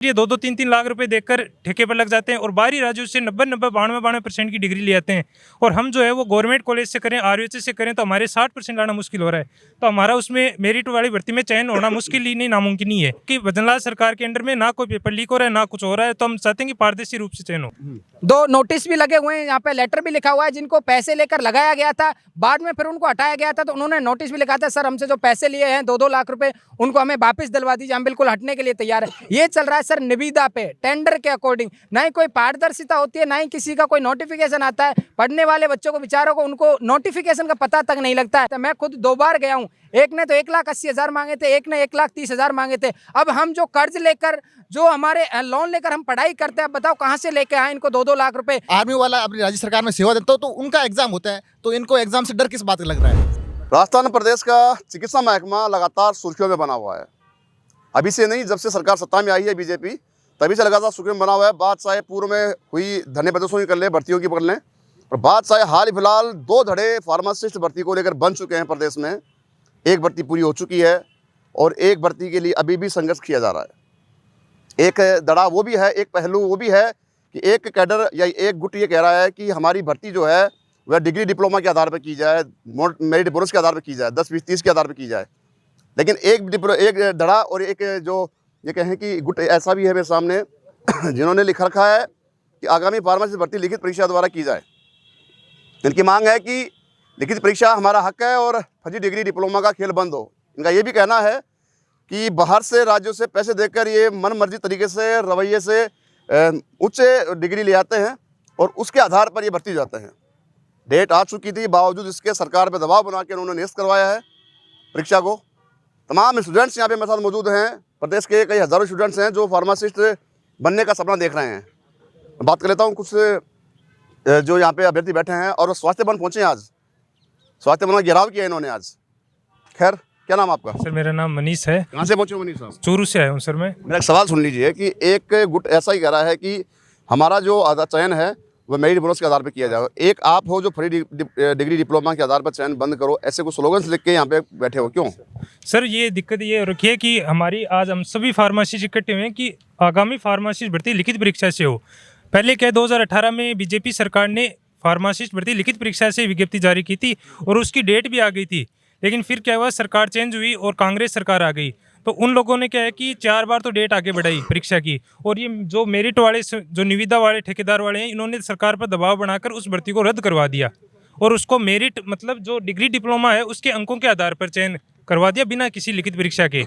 ये 2-2 3-3 लाख रुपए देकर ठेके पर लग जाते हैं और बाहरी राज्यों से 90-92-92% की डिग्री ले आते हैं। और हम जो है वो गवर्नमेंट कॉलेज से करें, आरयूएच से करें तो हमारे 60% लाना मुश्किल हो रहा है। तो हमारा उसमें मेरिट वाली भर्ती में चयन होना मुश्किल ही नहीं, नामुमकिन ही है कि भजनलाल सरकार के अंडर में ना कोई पेपर लीक हो रहा है, ना कुछ हो रहा है। तो हम चाहते हैं कि पारदर्शी रूप से चयन हो। 2 नोटिस भी लगे हुए हैं, यहाँ पे लेटर भी लिखा हुआ है। जिनको पैसे लेकर लगाया गया था, बाद में फिर उनको हटाया गया था, तो उन्होंने नोटिस भी लिखा था, सर हमसे जो पैसे लिए हैं 2-2 लाख रुपए, उनको हमें वापस दिलवा दीजिए, हम बिल्कुल हटने के लिए तैयार है। ये चल रहा है सर निविदा पे, टेंडर के अकॉर्डिंग। ना ही कोई पारदर्शिता होती है, ना ही किसी का कोई नोटिफिकेशन आता है। पढ़ने वाले बच्चों को, बेचारों को, उनको नोटिफिकेशन का पता तक नहीं लगता है। तो मैं खुद 2 बार गया हूँ, एक ने तो 1,80,000 मांगे थे, एक ने 1,30,000 मांगे थे। अब हम जो कर्ज लेकर, जो हमारे लोन लेकर हम पढ़ाई करते हैं, बताओ कहाँ से लेके आए इनको 2-2 लाख रुपए। आर्मी वाला अपनी राज्य सरकार में सेवा देता तो उनका एग्जाम होता है, तो इनको एग्जाम से डर किस बात का लग रहा है? राजस्थान प्रदेश का चिकित्सा महकमा लगातार सुर्खियों में बना हुआ है। अभी से नहीं, जब से सरकार सत्ता में आई है बीजेपी, तभी से लगातार सुर्खियों में बना हुआ है। बात चाहे पूर्व में हुई धरने प्रदर्शनों की कर ले, भर्तियों की पकड़ लें, और बात चाहे हाल ही फिलहाल 2 धड़े फार्मासिस्ट भर्ती को लेकर बन चुके हैं प्रदेश में। एक भर्ती पूरी हो चुकी है और एक भर्ती के लिए अभी भी संघर्ष किया जा रहा है। एक धड़ा वो भी है, एक पहलू वो भी है कि एक कैडर या एक गुट ये कह रहा है कि हमारी भर्ती जो है वह डिग्री डिप्लोमा के आधार पर की जाए, मेरिट बोनस के आधार पर की जाए, 10, 20, 30 के आधार पर की जाए। लेकिन एक धड़ा और एक जो ये कहें कि गुट ऐसा भी है मेरे सामने जिन्होंने लिख रखा है कि आगामी फार्मेसी भर्ती लिखित परीक्षा द्वारा की जाए। इनकी मांग है कि लिखित परीक्षा हमारा हक है और फर्जी डिग्री डिप्लोमा का खेल बंद हो। इनका ये भी कहना है कि बाहर से राज्यों से पैसे देकर ये मन मर्जी तरीके से, रवैये से उच्च डिग्री ले आते हैं और उसके आधार पर ये भर्ती जाते हैं। डेट आ चुकी थी, बावजूद इसके सरकार पर दबाव बना के उन्होंने निरस्त करवाया है परीक्षा को। तमाम स्टूडेंट्स यहाँ पे मेरे साथ मौजूद हैं। प्रदेश के कई हज़ारों स्टूडेंट्स हैं जो फार्मासिस्ट बनने का सपना देख रहे हैं। बात कर लेता हूँ कुछ जो यहाँ पे अभ्यर्थी बैठे हैं और स्वास्थ्य भवन पहुँचे हैं। आज स्वास्थ्य भवन घेराव किया इन्होंने आज। खैर, क्या नाम आपका? सर मेरा नाम मनीष है। कहाँ से पहुँचे मनीष साहब? चूरू से आया हूँ सर मैं। मेरा एक सवाल सुन लीजिए कि एक गुट ऐसा ही कह रहा है कि हमारा जो चयन है वह मेरिट बोनस के आधार पर किया जाए। एक आप हो जो फ्री डिग्री डिप्लोमा के आधार पर चयन बंद करो, ऐसे कुछ स्लोगन्स लिख के यहाँ पे बैठे हो, क्यों? सर ये दिक्कत ये रखिए कि हमारी आज हम सभी फार्मासिस्ट इकट्ठे हुए हैं कि आगामी फार्मासिस्ट भर्ती लिखित परीक्षा से हो। पहले क्या 2018 में बीजेपी सरकार ने फार्मासिस्ट भर्ती लिखित परीक्षा से विज्ञप्ति जारी की थी और उसकी डेट भी आ गई थी। लेकिन फिर क्या हुआ, सरकार चेंज हुई और कांग्रेस सरकार आ गई, तो उन लोगों ने क्या है कि 4 बार तो डेट आगे बढ़ाई परीक्षा की। और ये जो मेरिट वाले, जो निविदा वाले, ठेकेदार वाले हैं, इन्होंने सरकार पर दबाव बनाकर उस भर्ती को रद्द करवा दिया और उसको मेरिट मतलब जो डिग्री डिप्लोमा है उसके अंकों के आधार पर चयन करवा दिया बिना किसी लिखित परीक्षा के।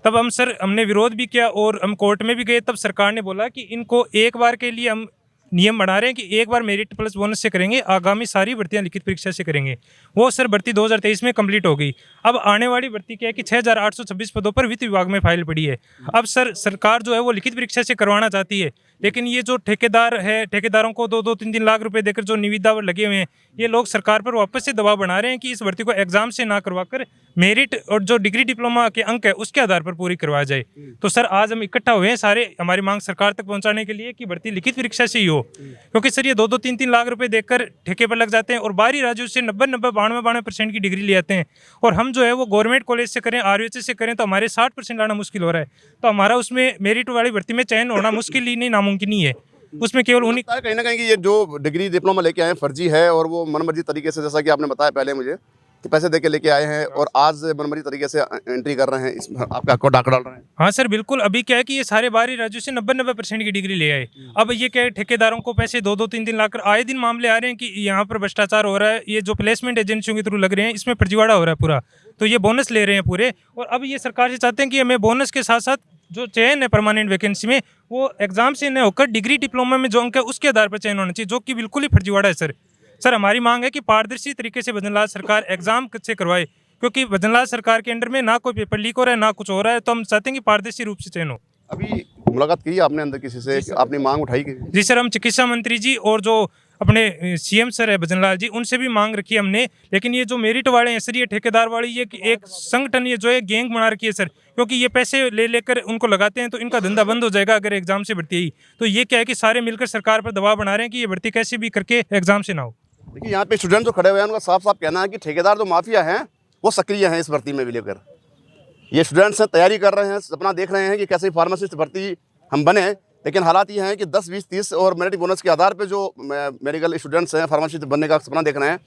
तब हमने विरोध भी किया और हम कोर्ट में भी गए। तब सरकार ने बोला कि इनको एक बार के लिए हम नियम बना रहे हैं कि एक बार मेरिट प्लस बोनस से करेंगे, आगामी सारी भर्तियां लिखित परीक्षा से करेंगे। वो सर भर्ती 2023 में कंप्लीट हो गई। अब आने वाली भर्ती क्या है कि 6,826 पदों पर वित्त विभाग में फाइल पड़ी है। अब सरकार जो है वो लिखित परीक्षा से करवाना चाहती है, लेकिन ये जो ठेकेदार है, ठेकेदारों को 2-3 लाख रुपए देकर जो निविदा लगे हुए हैं, ये लोग सरकार पर वापस से दबाव बना रहे हैं कि इस भर्ती को एग्जाम से ना करवाकर मेरिट और जो डिग्री डिप्लोमा के अंक है उसके आधार पर पूरी करवाया जाए। तो सर आज हम इकट्ठा हुए हैं सारे हमारी मांग सरकार तक पहुंचाने के लिए कि भर्ती लिखित परीक्षा से ही हो, क्योंकि सर ये 2-3 लाख रुपए देकर ठेके पर लग जाते हैं और बाहरी राज्यों से 90-92% की डिग्री ले आते हैं। और हम जो है वो गवर्नमेंट कॉलेज से करें, आरयूएच से करें तो हमारे 60% लाना मुश्किल हो रहा है। तो हमारा उसमें मेरिट वाली भर्ती में चयन होना मुश्किल ही नहीं, नामुमकिन ही है। उसमें केवल उन्हीं कहीं ना कहीं कि ये जो डिग्री डिप्लोमा लेके आए हैं फर्जी है और वो मनमर्जी तरीके से, जैसा कि आपने बताया पहले मुझे, कि पैसे देके लेके आए हैं और आज मनमर्जी तरीके से एंट्री कर रहे हैं, इसमें आपका अकाउंट डाल रहे हैं। हाँ सर बिल्कुल। अभी क्या है कि ये सारे बाहरी राज्यों से 90-90% की डिग्री ले आए। अब ये क्या है, ठेकेदारों को पैसे 2-3 लाख कर आए दिन मामले आ रहे हैं कि यहाँ पर भ्रष्टाचार हो रहा है, ये जो प्लेसमेंट एजेंसियों के थ्रू लग रहे हैं इसमें फर्जीवाड़ा हो रहा है पूरा, तो ये बोनस ले रहे हैं पूरे। और अब ये सरकार से चाहते हैं कि हमें बोनस के साथ साथ जो चयन है परमानेंट वैकेंसी में वो एग्जाम से न होकर डिग्री डिप्लोमा में जो अंक है उसके आधार पर चयन होना चाहिए, जो कि बिल्कुल ही फर्जीवाड़ा है सर हमारी मांग है कि पारदर्शी तरीके से भजनलाल सरकार एग्जाम से करवाए, क्योंकि भजनलाल सरकार के अंडर में ना कोई पेपर लीक हो रहा है, ना कुछ हो रहा है। तो हम चाहते हैं कि पारदर्शी रूप से चयन हो। अभी मुलाकात की आपने अंदर किसी से, आपने मांग उठाई? जी सर, हम चिकित्सा मंत्री जी और जो अपने सीएम सर है भजनलाल जी, उनसे भी मांग रखी है हमने। लेकिन ये जो मेरिट वाले हैं सर, ये ठेकेदार वाले, ये एक संगठन, ये जो है गैंग बना रखी है सर, क्योंकि ये पैसे ले लेकर उनको लगाते हैं तो इनका धंधा बंद हो जाएगा अगर एग्जाम से भर्ती आई। तो ये क्या है कि सारे मिलकर सरकार पर दबाव बना रहे हैं कि ये भर्ती कैसे भी करके एग्जाम से ना हो। देखिए यहाँ पे स्टूडेंट जो खड़े हुए हैं उनका साफ साफ कहना है कि ठेकेदार जो माफिया हैं वो सक्रिय हैं इस भर्ती में भी लेकर। ये स्टूडेंट्स तैयारी कर रहे हैं, सपना देख रहे हैं कि कैसे फार्मासिस्ट भर्ती हम बने, लेकिन हालात ये हैं कि 10, 20, 30 और मेरिट बोनस के आधार पे जो मेडिकल स्टूडेंट्स हैं, फार्मासिस्ट बनने का सपना देख रहे हैं,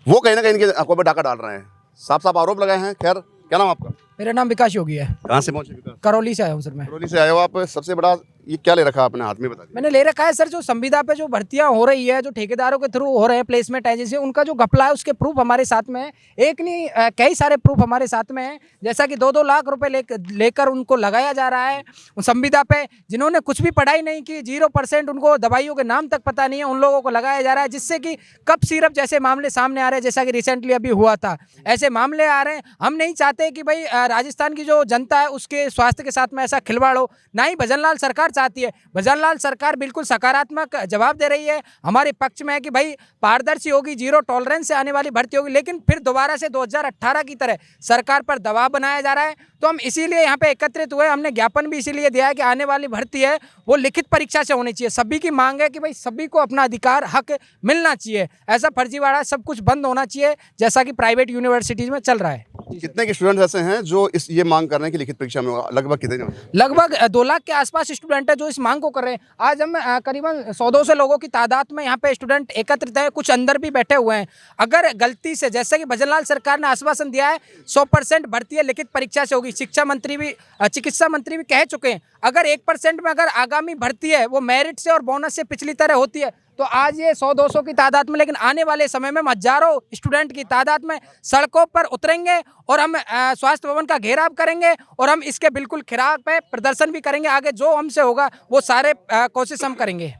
वो कहीं ना कहीं इनके आंखों पर डाका डाल रहे हैं। साफ साफ आरोप लगाए हैं। खैर, क्या नाम आपका? मेरा नाम विकास योगी है। कहाँ से पहुँचे विकास? करौली से आया हूँ सर मैं। करौली से आए हो आप। सबसे बड़ा ये क्या ले रखा है अपने हाथ में, बता दीजिए। मैंने ले रखा है सर, जो संविदा पे जो भर्तियां हो रही है, जो ठेकेदारों के थ्रू हो रहे हैं, प्लेसमेंट एजेंसी, उनका जो घपला है उसके प्रूफ हमारे साथ में है। एक नहीं कई सारे प्रूफ हमारे साथ में है। जैसा कि 2-2 लाख रुपए लेकर उनको लगाया जा रहा है उन संविदा पे, जिन्होंने कुछ भी पढ़ाई नहीं की, 0% उनको दवाइयों के नाम तक पता नहीं है, उन लोगों को लगाया जा रहा है, जिससे कि कप सिरप जैसे मामले सामने आ रहे हैं, जैसा कि रिसेंटली अभी हुआ था। ऐसे मामले आ रहे हैं। हम नहीं चाहते कि भाई राजस्थान की जो जनता है उसके स्वास्थ्य के साथ में ऐसा खिलवाड़ हो, ना ही भजनलाल सरकार चाहती है। भजनलाल सरकार बिल्कुल सकारात्मक जवाब दे रही है, हमारे पक्ष में है कि भाई पारदर्शी होगी, 0 टॉलरेंस से आने वाली भर्ती होगी। लेकिन फिर दोबारा से 2018 की तरह सरकार पर दबाव बनाया जा रहा है। तो हम इसीलिए यहाँ पे एकत्रित हुए। हमने ज्ञापन भी इसीलिए दिया है कि आने वाली भर्ती है वो लिखित परीक्षा से होनी चाहिए। सभी की मांग है कि भाई सभी को अपना अधिकार, हक मिलना चाहिए। ऐसा फर्जीवाड़ा सब कुछ बंद होना चाहिए, जैसा कि प्राइवेट यूनिवर्सिटीज में चल रहा है। कितने के स्टूडेंट्स ऐसे हैं जो ये मांग कर रहे हैं कि लिखित परीक्षा में होगा? लगभग कितने होंगे? लगभग 2 लाख के आसपास स्टूडेंट है जो इस मांग को कर रहे हैं। आज हम करीबन 100-200 लोगों की तादाद में यहाँ पे स्टूडेंट एकत्रित हैं, कुछ अंदर भी बैठे हुए हैं। अगर गलती से, जैसे कि भजनलाल सरकार ने आश्वासन दिया है 100% भर्ती लिखित परीक्षा से होगी, शिक्षा मंत्री भी, चिकित्सा मंत्री भी कह चुके हैं, अगर 1% में अगर आगामी भर्ती है वो मेरिट से और बोनस से पिछली तरह होती है, तो आज ये 100-200 की तादाद में, लेकिन आने वाले समय में हजारों स्टूडेंट की तादाद में सड़कों पर उतरेंगे और हम स्वास्थ्य भवन का घेराव करेंगे और हम इसके बिल्कुल खिलाफ पे प्रदर्शन भी करेंगे। आगे जो हमसे होगा वो सारे कोशिश हम करेंगे।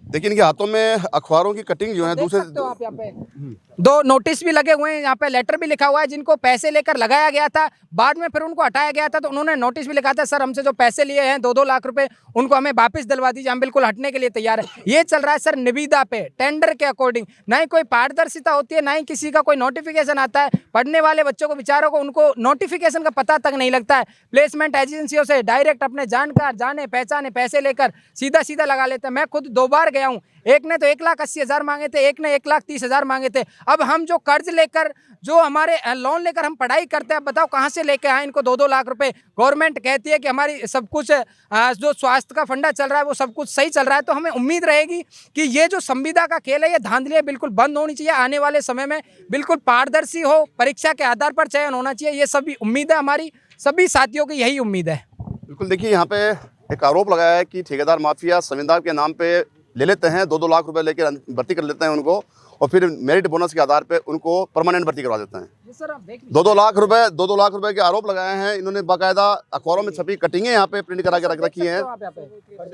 देखिए, इनके हाथों में अखबारों की कटिंग जो है देख दूसरे सकते हो आप यहाँ पे 2 नोटिस भी लगे हुए हैं, यहाँ पे लेटर भी लिखा हुआ है, जिनको पैसे लेकर लगाया गया था, बाद में फिर उनको हटाया गया था, तो उन्होंने नोटिस भी लिखा था, सर हमसे जो पैसे लिए हैं 2-2 लाख रुपए, उनको हमें वापस दिलवा दीजिए, हम बिल्कुल हटने के लिए तैयार है। ये चल रहा है सर निविदा पे, टेंडर के अकॉर्डिंग। ना ही कोई पारदर्शिता होती है, ना ही किसी का कोई नोटिफिकेशन आता है। पढ़ने वाले बच्चों को, बेचारों को, उनको नोटिफिकेशन का पता तक नहीं लगता है। प्लेसमेंट एजेंसियों से डायरेक्ट अपने जानकार, जाने पहचाने पैसे लेकर सीधा लगा लेते हैं। मैं खुद 2 बार गया हूँ, एक ने तो 1,80,000 मांगे थे, एक ने 1,30,000 मांगे थे। अब हम जो कर्ज लेकर, जो हमारे लोन लेकर हम पढ़ाई करते हैं, बताओ कहाँ से लेके आए इनको 2-2 लाख रुपए। गवर्नमेंट कहती है कि हमारी सब कुछ जो स्वास्थ्य का फंडा चल रहा है वो सब कुछ सही चल रहा है, तो हमें उम्मीद रहेगी कि ये जो संविदा का खेल है, ये धांधली बिल्कुल बंद होनी चाहिए। आने वाले समय में बिल्कुल पारदर्शी हो, परीक्षा के आधार पर चयन होना चाहिए। ये सभी उम्मीद है, हमारी सभी साथियों की यही उम्मीद है। बिल्कुल। देखिए, यहाँ पे एक आरोप लगाया है कि ठेकेदार माफिया संविदा के नाम पे ले लेते हैं, 2-2 लाख रुपए लेकर भर्ती कर लेते हैं उनको, और फिर मेरिट बोनस के आधार पे उनको परमानेंट भर्ती करवा देते हैं। 2-2 लाख रुपए के आरोप लगाए हैं इन्होंने। बाकायदा अखबारों में छपी कटिंगे यहाँ पे प्रिंट करा के रख रखी हैं।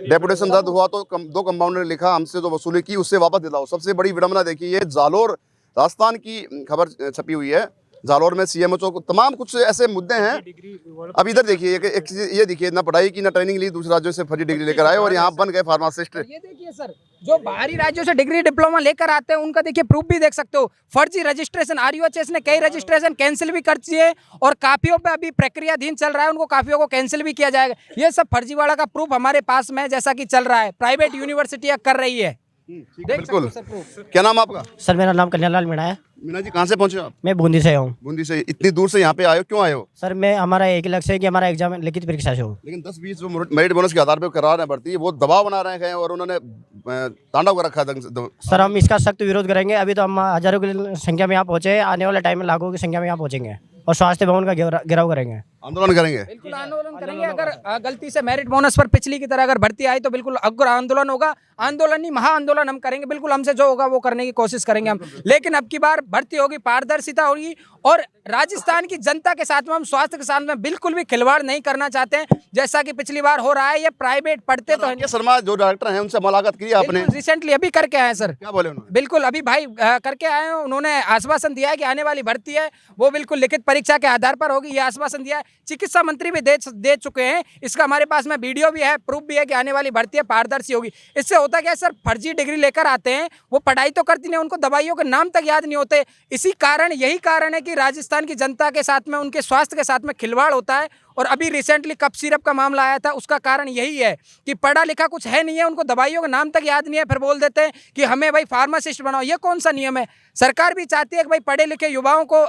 डेपुटेशन रद्द हुआ तो 2 कंपाउंडर ने लिखा, हमसे जो वसूली की उससे वापस दिलाओ। सबसे बड़ी विडंबना देखिए, ये जालोर राजस्थान की खबर छपी हुई है। जालोर में सीएमएचओ को तमाम कुछ ऐसे मुद्दे हैं। अब इधर देखिए, एक चीज ये देखिए, ना पढ़ाई की ना ट्रेनिंग ली, दूसरे राज्यों से फर्जी डिग्री लेकर आए और यहाँ बन गए फार्मासिस्ट। ये देखिए सर, जो बाहरी राज्यों से डिग्री डिप्लोमा लेकर आते हैं उनका देखिए प्रूफ भी देख सकते हो। फर्जी रजिस्ट्रेशन, आरयूएचएस ने कई रजिस्ट्रेशन कैंसिल भी कर दिए और काफियों पे अभी प्रक्रियाधीन चल रहा है, उनको काफियों को कैंसिल भी किया जाएगा। ये सब फर्जीवाड़ा का प्रूफ हमारे पास में है, जैसा कि चल रहा है, प्राइवेट यूनिवर्सिटियां कर रही है। बिल्कुल। क्या नाम आपका? सर मेरा नाम कल्याण लाल मीणा है। मीना जी, कहाँ से पहुँचे आप? मैं बूंदी से हूँ। बूंदी से इतनी दूर से यहाँ पे आए हो, क्यों आए हो? सर हमारा एक लक्ष्य है कि हमारा एग्जाम लिखित परीक्षा से हो। लेकिन 10-20 जो मेरिट बोनस के आधार पे करा रहे हैं भर्ती, वो दबाव बना रहे हैं और उन्होंने तांडव कर रखा है। सर हम इसका सख्त विरोध करेंगे। अभी तो हम हजारों की संख्या में यहाँ पहुँचे, आने वाले टाइम में लाखों की संख्या में यहाँ पहुँचेंगे और स्वास्थ्य भवन का घेराव करेंगे, आंदोलन करेंगे। बिल्कुल आंदोलन करेंगे। अगर गलती से मेरिट बोनस पर पिछली की तरह अगर भर्ती आई तो बिल्कुल अग्र आंदोलन होगा। आंदोलन नहीं, महा आंदोलन हम करेंगे। बिल्कुल हमसे जो होगा वो करने की कोशिश करेंगे हम। लेकिन अब की बार भर्ती होगी, पारदर्शिता होगी और राजस्थान की जनता के साथ में, हम स्वास्थ्य के साथ में बिल्कुल भी खिलवाड़ नहीं करना चाहते हैं, जैसा कि पिछली बार हो रहा है। ये प्राइवेट पढ़ते तो ये शर्मा जो डायरेक्टर हैं उनसे मुलाकात की आपने? रिसेंटली अभी करके आए सर। क्या बोले उन्होंने? बिल्कुल अभी भाई करके आए हैं। उन्होंने आश्वासन दिया है कि आने वाली भर्ती है वो बिल्कुल लिखित परीक्षा के आधार पर होगी, ये आश्वासन दिया है। चिकित्सा मंत्री भी दे चुके हैं। इसका हमारे पास में वीडियो भी है, प्रूफ भी है कि आने वाली भर्ती है पारदर्शी होगी। इससे होता क्या है सर, फर्जी डिग्री लेकर आते हैं, वो पढ़ाई तो करती नहीं, उनको दवाइयों के नाम तक याद नहीं होते। यही कारण है कि राजस्थान की जनता के साथ में, उनके स्वास्थ्य के साथ में खिलवाड़ होता है। और अभी रिसेंटली कप सिरप का मामला आया था, उसका कारण यही है कि पढ़ा लिखा कुछ है नहीं है, उनको दवाइयों के नाम तक याद नहीं है, फिर बोल देते हैं कि हमें भाई फार्मासिस्ट बनाओ। ये कौन सा नियम है? सरकार भी चाहती है कि भाई पढ़े लिखे युवाओं को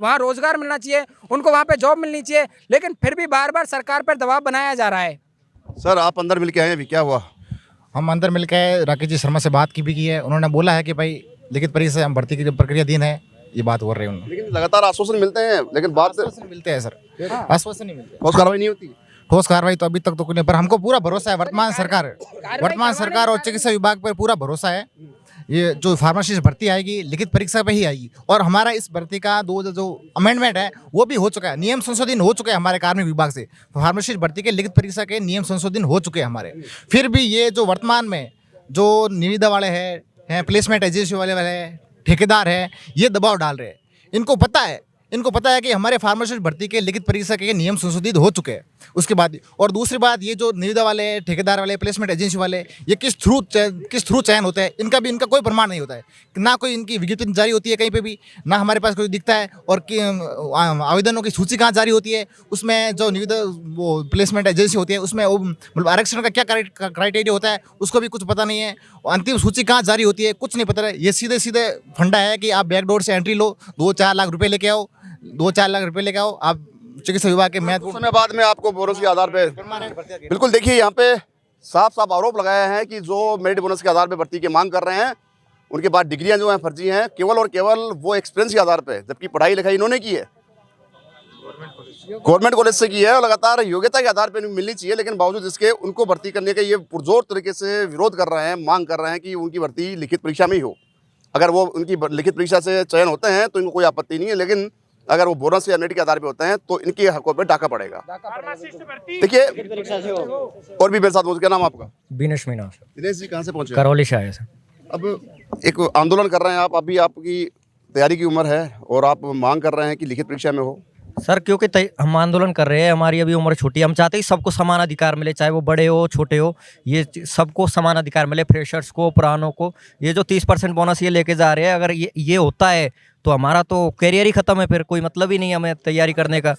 वहाँ रोजगार मिलना चाहिए, उनको वहाँ पे जॉब मिलनी चाहिए, लेकिन फिर भी बार बार सरकार पर दबाव बनाया जा रहा है। सर आप अंदर मिल के आए हैं, अभी क्या हुआ? हम अंदर मिलकर राकेश जी शर्मा से बात की है। उन्होंने बोला है कि भाई लिखित परीक्षा से हम भर्ती की जो प्रक्रियाधीन है, ये बात हो रही है उन्होंने। लेकिन लगातार आश्वासन मिलते हैं, लेकिन बात आश्वासन मिलते हैं सर, आश्वासन नहीं मिलते। ठोस कार्रवाई नहीं होती। ठोस कार्रवाई तो अभी तक तो कोई नहीं, पर हमको पूरा भरोसा है वर्तमान सरकार और चिकित्सा विभाग पर पूरा भरोसा है। ये जो फार्मासिस्ट भर्ती आएगी लिखित परीक्षा पे ही आएगी, और हमारा इस भर्ती का जो अमेंडमेंट है वो भी हो चुका है, नियम संशोधन हो चुके हैं हमारे कार्मिक विभाग से। फार्मासिस्ट भर्ती के लिखित परीक्षा के नियम संशोधन हो चुके हैं हमारे। फिर भी ये जो वर्तमान में जो निविदा वाले हैं, प्लेसमेंट एजेंसी वाले हैं, ठेकेदार हैं, ये दबाव डाल रहे हैं। इनको पता है कि हमारे फार्मासिस्ट भर्ती के लिखित परीक्षा के नियम संशोधित हो चुके हैं। उसके बाद और दूसरी बात, ये जो निविदा वाले, ठेकेदार वाले, प्लेसमेंट एजेंसी वाले, ये किस थ्रू चयन होता है, इनका कोई प्रमाण नहीं होता है। ना कोई इनकी विज्ञप्ति जारी होती है कहीं पे भी, ना हमारे पास कोई दिखता है। और आवेदनों की सूची कहाँ जारी होती है, उसमें जो निविदा वो प्लेसमेंट एजेंसी होती है उसमें मतलब आरक्षण का क्या क्राइटेरिया होता है उसको भी कुछ पता नहीं है। अंतिम सूची कहाँ जारी होती है कुछ नहीं पता है। ये सीधे फंडा है कि आप बैकडोर से एंट्री लो, 2-4 लाख रुपये लेके आओ, 2-4 लाख रुपये लेके आओ, आप चिकित्सा विभाग के कुछ समय बाद में आपको बोनस के आधार पे बिल्कुल देखिए यहाँ पे साफ आरोप लगाया है कि जो मेरिट बोनस के आधार पे भर्ती की मांग कर रहे हैं उनके पास डिग्रियां जो हैं फर्जी हैं, केवल और केवल वो एक्सपीरियंस के आधार पे, जबकि पढ़ाई लिखाई इन्होंने की है गवर्नमेंट कॉलेज से की है और लगातार योग्यता के आधार पे मिलनी चाहिए, लेकिन बावजूद इसके उनको भर्ती करने का ये पुरजोर तरीके से विरोध कर रहे हैं, मांग कर रहे हैं कि उनकी भर्ती लिखित परीक्षा में ही हो। अगर वो उनकी लिखित परीक्षा से चयन होते हैं तो इनको कोई आपत्ति नहीं है, लेकिन अगर वो बोनस या मेरिट के आधार पे होते हैं तो इनके हकों पे डाका पड़ेगा। देखिए और भी मेरे साथ मौजूद, क्या नाम आपका? दिनेश मीना। दिनेश जी कहाँ से पहुँचे? करौली से आए सर। अब एक आंदोलन कर रहे हैं आप, अभी आपकी तैयारी की उम्र है और आप मांग कर रहे हैं कि लिखित परीक्षा में हो। सर क्योंकि हम आंदोलन कर रहे हैं, हमारी अभी उम्र छोटी है, हम चाहते हैं सबको समान अधिकार मिले, चाहे वो बड़े हो छोटे हो, ये सबको समान अधिकार मिले, फ्रेशर्स को, पुरानों को। ये जो 30% बोनस ये लेके जा रहे हैं, अगर ये होता है तो हमारा तो करियर ही खत्म है, फिर कोई मतलब ही नहीं हमें तैयारी करने का।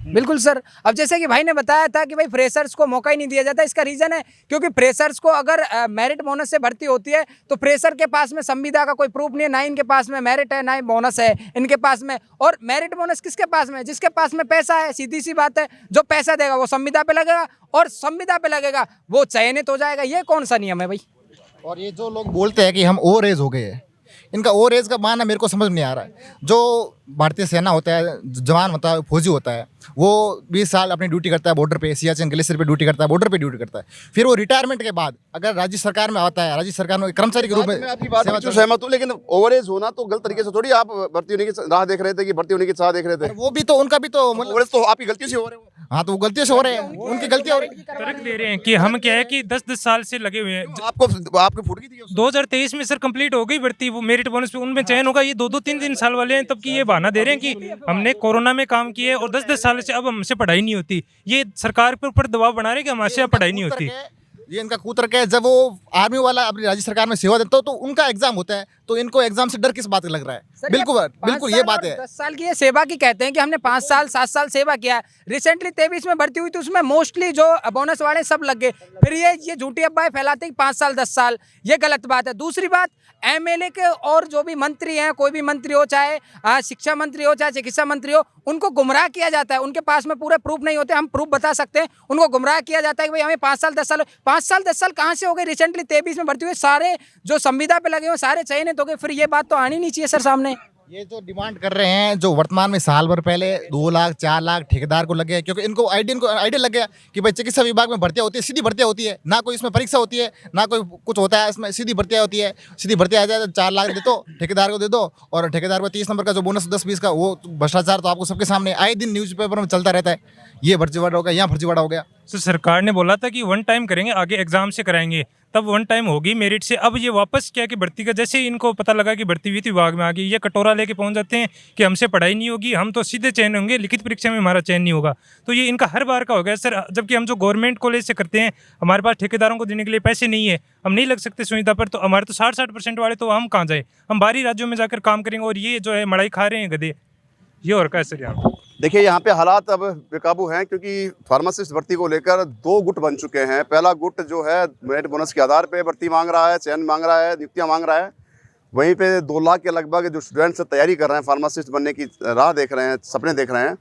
बिल्कुल सर। अब जैसे कि भाई ने बताया था कि भाई फ्रेशर्स को मौका ही नहीं दिया जाता, इसका रीजन है क्योंकि फ्रेशर्स को अगर मेरिट बोनस से भर्ती होती है तो फ्रेशर के पास में संविदा का कोई प्रूफ नहीं है, ना इनके पास में मेरिट है ना ही बोनस है इनके पास में। और मेरिट बोनस किसके पास में है? जिसके पास में पैसा है, सीधी सी बात है। जो पैसा देगा वो संविदा पे लगेगा और संविदा पे लगेगा वो चयनित हो जाएगा। ये कौन सा नियम है भाई? और ये जो लोग बोलते हैं कि हम ओवर एज हो गए हैं, इनका ओवर एज का मानना मेरे को समझ में नहीं आ रहा है। जो भारतीय सेना होता है, जवान होता है, फौजी होता है, वो 20 साल अपनी ड्यूटी करता है बॉर्डर पे, सियाचिन ग्लेशियर पे ड्यूटी करता है, बॉर्डर पे ड्यूटी करता है। फिर वो रिटायरमेंट के बाद अगर राज्य सरकार में आता है, राज्य सरकार में कर्मचारी के रूप में आपकी बात से सहमत हूँ, लेकिन ओवर एज होना तो गलत तरीके से थोड़ी आप भर्ती होने की राह देख रहे थे कि भर्ती होने की चाह देख रहे थे। वो भी तो उनका भी तो ओवर एज तो आपकी गलती से हो रहे हो। हाँ, तो वो गलतियों से हो रहे हैं, उनकी गलतियां हो रही हैं। तर्क दे रहे हैं कि हम क्या है कि 10-10 साल से लगे हुए हैं। आपको फूट गई थी 2023 में सर कंप्लीट हो गई भर्ती, वो मेरिट बोनस पे उनमें चयन होगा। ये 2-2, 3-3 साल वाले हैं, तब की ये बहाना दे रहे हैं कि हमने कोरोना में काम किए और 10-10 साल से अब हमसे पढ़ाई नहीं होती। ये सरकार के ऊपर दबाव बना रहे हैं कि हमसे अब पढ़ाई नहीं होती। ये इनका कूतर्क है। जब वो आर्मी वाला अपनी राज्य सरकार में सेवा देता हो तो उनका एग्जाम होता है, तो इनको एग्जाम से डर किस बात का लग रहा है? बिल्कुल ये बात है। 10 साल की ये सेवा की कहते हैं कि हमने 5 साल 7 साल सेवा किया। रिसेंटली 23 में भर्ती हुई थी, उसमें मोस्टली जो बोनस वाले सब लग गए। फिर ये झूठी अफवाहें फैलाते हैं कि 5 साल 10 साल, ये गलत बात है। दूसरी बात, एमएलए के और जो भी मंत्री हैं, कोई भी मंत्री हो, चाहे शिक्षा मंत्री हो, चाहे चिकित्सा मंत्री हो, उनको गुमराह किया जाता है। उनके पास में पूरे प्रूफ नहीं होते, हम प्रूफ बता सकते हैं। उनको गुमराह किया जाता है कि भाई हमें 5 साल 10 साल, 5 साल 10 साल कहाँ से हो गए? रिसेंटली 23 में भर्ती हुए सारे जो संविदा पे लगे हुए सारे चयनित हो गए। फिर ये बात तो आनी नहीं चाहिए सर सामने। ये जो डिमांड कर रहे हैं, जो वर्तमान में साल भर पहले 2 लाख 4 लाख ठेकेदार को लगे, क्योंकि इनको आइडिया लग गया कि भाई चिकित्सा विभाग में भर्तियां होती है, सीधी भर्तियां होती है, ना कोई इसमें परीक्षा होती है, ना कोई कुछ होता है, इसमें सीधी भर्तियां होती है। सीधी भर्ती आ जाए तो 4 लाख दे दो ठेकेदार को, दे दो, और ठेकेदार को 30 नंबर का जो बोनस 10-20 का, वो भ्रष्टाचार तो आपको सबके सामने आए दिन न्यूज़पेपर में चलता रहता है। ये फर्जीवाड़ा हो गया, यहाँ फर्जीवाड़ा हो गया। तो सरकार ने बोला था कि 1 टाइम करेंगे, आगे एग्जाम से कराएंगे, तब 1 टाइम होगी मेरिट से। अब ये वापस क्या कि भर्ती का, जैसे ही इनको पता लगा कि भर्ती वित्त विभाग में आ गई, ये कटोरा लेके पहुंच जाते हैं कि हमसे पढ़ाई नहीं होगी, हम तो सीधे चयन होंगे, लिखित परीक्षा में हमारा चयन नहीं होगा। तो ये इनका हर बार का हो गया सर। जबकि हम जो गवर्नमेंट कॉलेज से करते हैं, हमारे पास ठेकेदारों को देने के लिए पैसे नहीं है, हम नहीं लग सकते सुविधा पर, तो हमारे तो 60% वाले, तो हम कहाँ जाए? हम बाहरी राज्यों में जाकर काम करेंगे और ये जो है मड़ाई खा रहे हैं गधे। ये और क्या सर? यहाँ देखिए यहाँ पे हालात अब बेकाबू हैं, क्योंकि फार्मासिस्ट भर्ती को लेकर 2 गुट बन चुके हैं। पहला गुट जो है मेरिट बोनस के आधार पे भर्ती मांग रहा है, चयन मांग रहा है, नियुक्तियाँ मांग रहा है। वहीं पे 2 लाख के लगभग जो स्टूडेंट्स तैयारी कर रहे हैं, फार्मासिस्ट बनने की राह देख रहे हैं, सपने देख रहे हैं,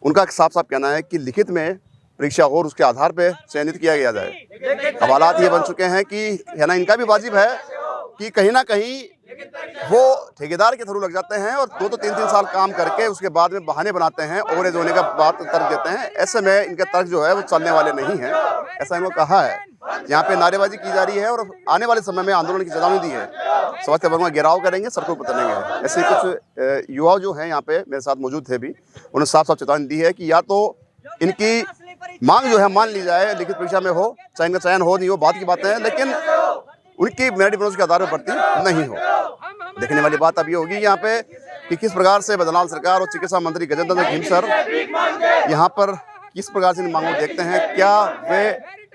उनका साफ साफ कहना है कि लिखित में परीक्षा और उसके आधार पे चयनित किया गया जाए। अब हालात ये बन चुके हैं कि है ना, इनका भी वाजिब है कि कहीं ना कहीं वो ठेकेदार के थ्रू लग जाते हैं और 2-2 3-3 साल काम करके उसके बाद में बहाने बनाते हैं, ओवरेज होने का बात तर्क देते हैं। ऐसे में इनके तर्क जो है वो चलने वाले नहीं हैं, ऐसा इनको कहा है। यहाँ पे नारेबाजी की जा रही है और आने वाले समय में आंदोलन की चेतावनी दी है। स्वास्थ्य विभाग में घेराव करेंगे, सड़कों पर उतरेंगे। ऐसे कुछ युवा जो हैं यहाँ पे मेरे साथ मौजूद थे भी, उन्होंने साफ साफ चेतावनी दी है कि या तो इनकी मांग जो है मान ली जाए, लिखित परीक्षा में हो, चाहे इनका चयन हो नहीं हो बात की बातें हैं, लेकिन उनकी मेरिट बनों के आधार पर भर्ती नहीं हो। देखने वाली बात अब ये होगी यहाँ पे कि किस प्रकार से बदलाव सरकार और चिकित्सा मंत्री गजेंद्र सिंह सर यहाँ पर किस प्रकार से इन मांगों को देखते हैं। क्या वे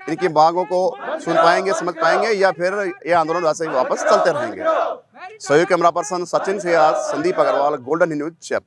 इनकी मांगों को सुन पाएंगे, समझ पाएंगे, या फिर ये आंदोलन वैसे ही वापस चलते रहेंगे। सहयोग कैमरा पर्सन सचिन से संदीप अग्रवाल, गोल्डन न्यूज।